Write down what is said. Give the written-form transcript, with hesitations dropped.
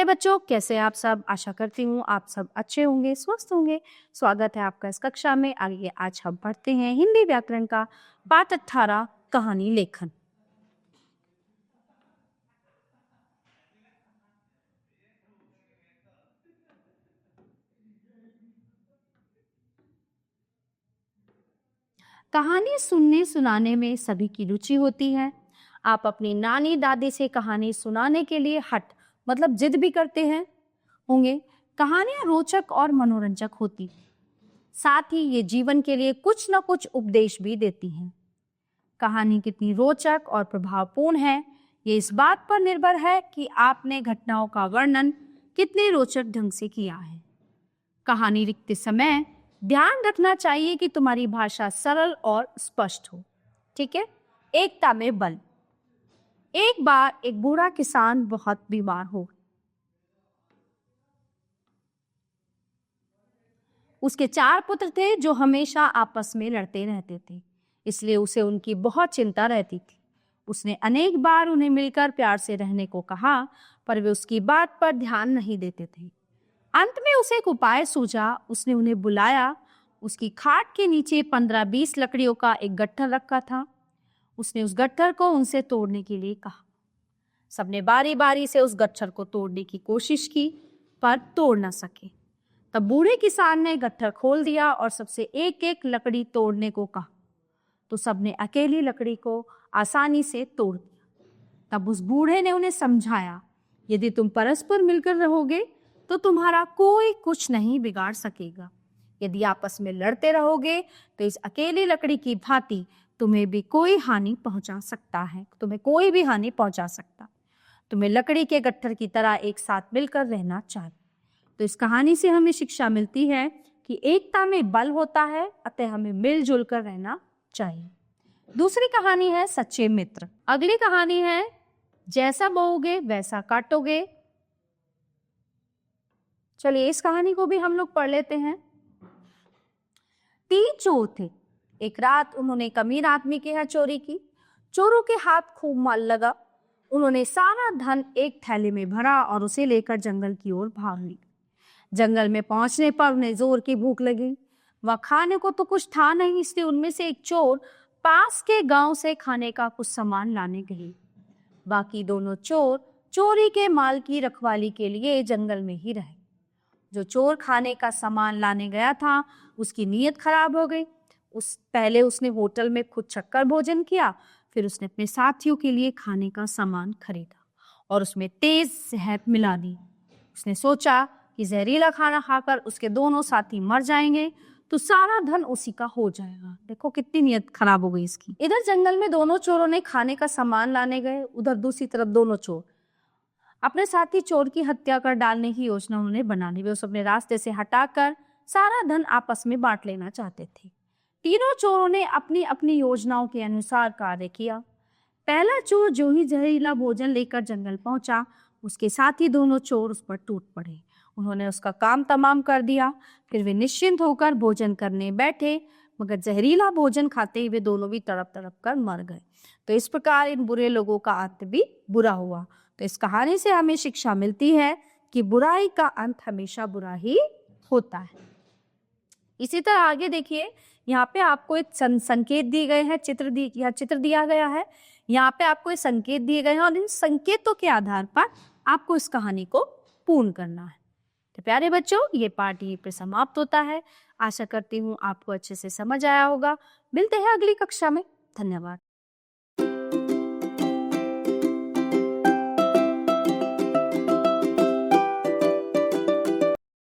बच्चों, कैसे आप सब? आशा करती हूँ आप सब अच्छे होंगे, स्वस्थ होंगे। स्वागत है आपका इस कक्षा में। आइए आज हम पढ़ते हैं हिंदी व्याकरण का पाठ 18 कहानी लेखन। कहानी सुनने सुनाने में सभी की रुचि होती है। आप अपनी नानी दादी से कहानी सुनाने के लिए मतलब जिद भी करते हैं होंगे। कहानियां रोचक और मनोरंजक होती, साथ ही ये जीवन के लिए कुछ न कुछ उपदेश भी देती हैं। कहानी कितनी रोचक और प्रभावपूर्ण है, ये इस बात पर निर्भर है कि आपने घटनाओं का वर्णन कितने रोचक ढंग से किया है। कहानी लिखते समय ध्यान रखना चाहिए कि तुम्हारी भाषा सरल और स्पष्ट हो। ठीक है। एकता में बल। एक बार एक बूढ़ा किसान बहुत बीमार हो। उसके 4 पुत्र थे जो हमेशा आपस में लड़ते रहते थे, इसलिए उसे उनकी बहुत चिंता रहती थी। उसने अनेक बार उन्हें मिलकर प्यार से रहने को कहा, पर वे उसकी बात पर ध्यान नहीं देते थे। अंत में उसे एक उपाय सूझा। उसने उन्हें बुलाया। उसकी खाट के नीचे 15-20 लकड़ियों का एक गट्ठर रखा था। उसने उस गट्ठर को उनसे तोड़ने के लिए कहा। सबने बारी बारी से उस गट्ठर को तोड़ने की कोशिश की, पर तोड़ न सके। तब बूढ़े किसान ने गट्ठर खोल दिया और सबसे एक एक लकड़ी तोड़ने को कहा, तो सबने अकेली लकड़ी को आसानी से तोड़ दिया। तब उस बूढ़े ने उन्हें समझाया, यदि तुम परस्पर मिलकर रहोगे तो तुम्हारा कोई कुछ नहीं बिगाड़ सकेगा। यदि आपस में लड़ते रहोगे तो इस अकेली लकड़ी की भांति तुम्हें भी कोई हानि पहुंचा सकता है। तुम्हें लकड़ी के गट्ठर की तरह एक साथ मिलकर रहना चाहिए। तो इस कहानी से हमें शिक्षा मिलती है कि एकता में बल होता है, अतः हमें मिलजुल कर रहना चाहिए। दूसरी कहानी है सच्चे मित्र। अगली कहानी है जैसा बोओगे वैसा काटोगे। चलिए इस कहानी को भी हम लोग पढ़ लेते हैं। 3 चोर थे। एक रात उन्होंने एक अमीर आदमी के यहाँ चोरी की। चोरों के हाथ खूब माल लगा। उन्होंने सारा धन एक थैले में भरा और उसे लेकर जंगल की ओर भाग ली। जंगल में पहुंचने पर उन्हें जोर की भूख लगी। वह खाने को तो कुछ था नहीं, इसलिए उनमें से एक चोर पास के गांव से खाने का कुछ सामान लाने गए। बाकी दोनों चोर चोरी के माल की रखवाली के लिए जंगल में ही रहे। जो चोर खाने का सामान लाने गया था, उसकी नीयत खराब हो गई। पहले उसने होटल में खुद छक्कर भोजन किया, फिर उसने अपने साथियों के लिए खाने का सामान खरीदा और उसमें तेज जहर मिला दी। उसने सोचा कि जहरीला खाना खाकर उसके दोनों साथी मर जाएंगे तो सारा धन उसी का हो जाएगा। देखो कितनी नीयत खराब हो गई इसकी। इधर जंगल में दोनों चोरों ने खाने का सामान लाने गए, उधर दूसरी तरफ दोनों चोर अपने साथी चोर की हत्या कर डालने की योजना उन्होंने बना ली। वे उसे अपने रास्ते से हटाकर सारा धन आपस में बांट लेना चाहते थे। तीनों चोरों ने अपनी अपनी योजनाओं के अनुसार कार्य किया। पहला चोर जो ही जहरीला भोजन लेकर जंगल पहुंचा, उसके साथ ही दोनों चोर उस पर टूट पड़े। उन्होंने उसका काम तमाम कर दिया। फिर वे निश्चिंत होकर भोजन करने बैठे, मगर जहरीला भोजन खाते ही वे दोनों भी तड़प तड़प कर मर गए। तो इस प्रकार इन बुरे लोगों का अंत भी बुरा हुआ। तो इस कहानी से हमें शिक्षा मिलती है कि बुराई का अंत हमेशा बुरा ही होता है। इसी तरह आगे देखिए, यहाँ पे आपको एक संकेत दिए गए हैं, चित्र दिया गया है। यहाँ पे आपको एक संकेत दिए गए हैं और इन संकेतों के आधार पर आपको इस कहानी को पूर्ण करना है। तो प्यारे बच्चों, ये पाठ यहीं पे समाप्त होता है। आशा करती हूँ आपको अच्छे से समझ आया होगा। मिलते हैं अगली कक्षा में। धन्यवाद।